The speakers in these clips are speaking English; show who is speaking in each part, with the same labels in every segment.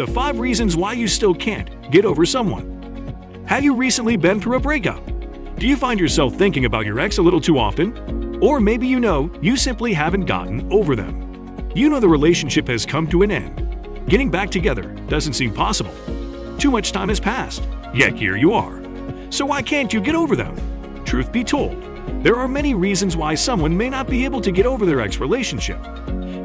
Speaker 1: the 5 reasons why you still can't get over someone. Have you recently been through a breakup? Do you find yourself thinking about your ex a little too often? Or maybe you simply haven't gotten over them. You know the relationship has come to an end. Getting back together doesn't seem possible. Too much time has passed, yet here you are. So why can't you get over them? Truth be told, there are many reasons why someone may not be able to get over their ex relationship.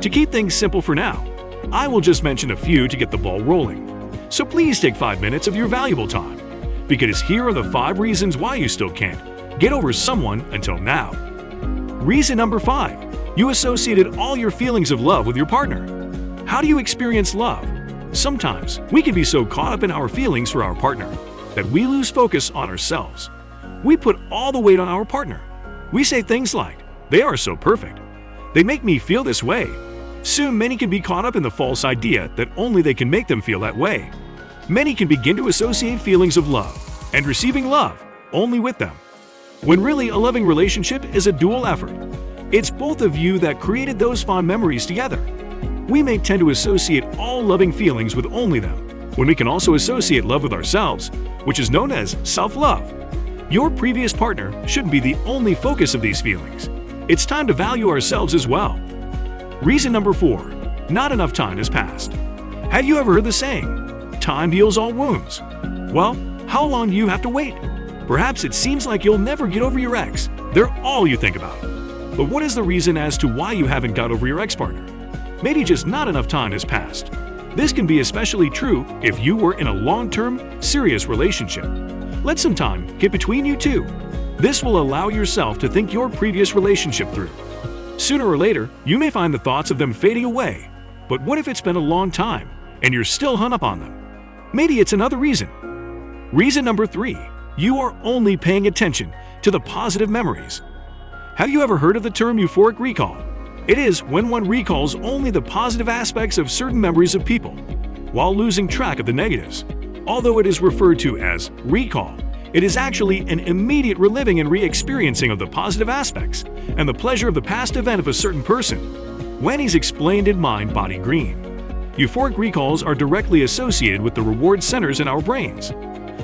Speaker 1: To keep things simple for now, I will just mention a few to get the ball rolling. So please take 5 minutes of your valuable time, because here are the 5 reasons why you still can't get over someone until now. Reason number 5. You associated all your feelings of love with your partner. How do you experience love? Sometimes we can be so caught up in our feelings for our partner that we lose focus on ourselves. We put all the weight on our partner. We say things like, "They are so perfect. They make me feel this way." Soon many can be caught up in the false idea that only they can make them feel that way. Many can begin to associate feelings of love and receiving love only with them, when really a loving relationship is a dual effort. It's both of you that created those fond memories together. We may tend to associate all loving feelings with only them, when we can also associate love with ourselves, which is known as self-love. Your previous partner shouldn't be the only focus of these feelings. It's time to value ourselves as well. Reason number 4. Not enough time has passed. Have you ever heard the saying, "Time heals all wounds"? Well, how long do you have to wait? Perhaps it seems like you'll never get over your ex. They're all you think about. But what is the reason as to why you haven't got over your ex-partner? Maybe just not enough time has passed. This can be especially true if you were in a long-term, serious relationship. Let some time get between you two. This will allow yourself to think your previous relationship through. Sooner or later, you may find the thoughts of them fading away. But what if it's been a long time and you're still hung up on them? Maybe it's another reason. Reason number 3. You are only paying attention to the positive memories. Have you ever heard of the term euphoric recall? It is when one recalls only the positive aspects of certain memories of people, while losing track of the negatives. Although it is referred to as recall, it is actually an immediate reliving and re-experiencing of the positive aspects and the pleasure of the past event of a certain person. Wendy's explained in Mind, Body, Green. Euphoric recalls are directly associated with the reward centers in our brains.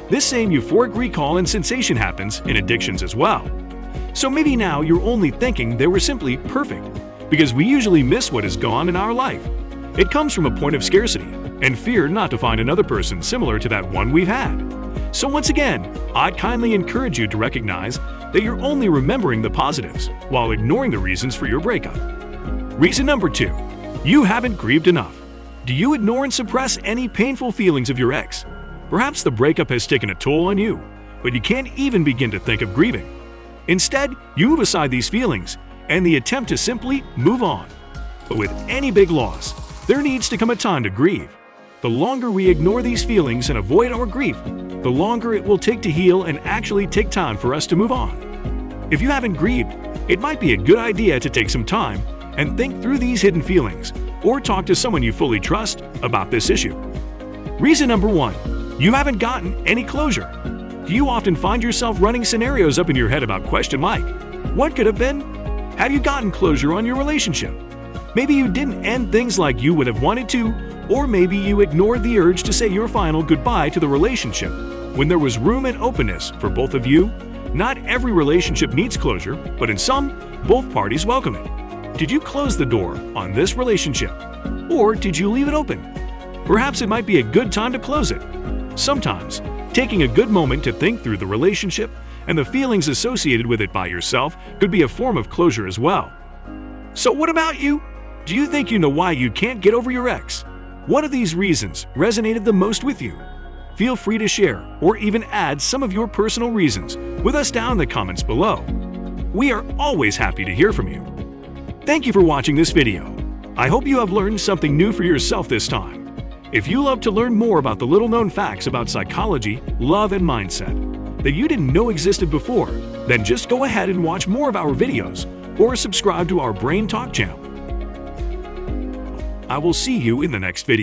Speaker 1: This same euphoric recall and sensation happens in addictions as well. So maybe now you're only thinking they were simply perfect, because we usually miss what is gone in our life. It comes from a point of scarcity and fear not to find another person similar to that one we've had. So once again, I'd kindly encourage you to recognize that you're only remembering the positives while ignoring the reasons for your breakup. Reason number 2. You haven't grieved enough. Do you ignore and suppress any painful feelings of your ex? Perhaps the breakup has taken a toll on you, but you can't even begin to think of grieving. Instead, you move aside these feelings and the attempt to simply move on. But with any big loss, there needs to come a time to grieve. The longer we ignore these feelings and avoid our grief, the longer it will take to heal and actually take time for us to move on. If you haven't grieved, it might be a good idea to take some time and think through these hidden feelings, or talk to someone you fully trust about this issue. Reason number 1. You haven't gotten any closure. Do you often find yourself running scenarios up in your head about question like, what could have been? Have you gotten closure on your relationship? Maybe you didn't end things like you would have wanted to, or maybe you ignored the urge to say your final goodbye to the relationship when there was room and openness for both of you. Not every relationship needs closure, but in some, both parties welcome it. Did you close the door on this relationship? Or did you leave it open? Perhaps it might be a good time to close it. Sometimes, taking a good moment to think through the relationship and the feelings associated with it by yourself could be a form of closure as well. So what about you? Do you think you know why you can't get over your ex? What of these reasons resonated the most with you? Feel free to share or even add some of your personal reasons with us down in the comments below. We are always happy to hear from you. Thank you for watching this video. I hope you have learned something new for yourself this time. If you love to learn more about the little-known facts about psychology, love, and mindset that you didn't know existed before, then just go ahead and watch more of our videos or subscribe to our Brain Talk channel. I will see you in the next video.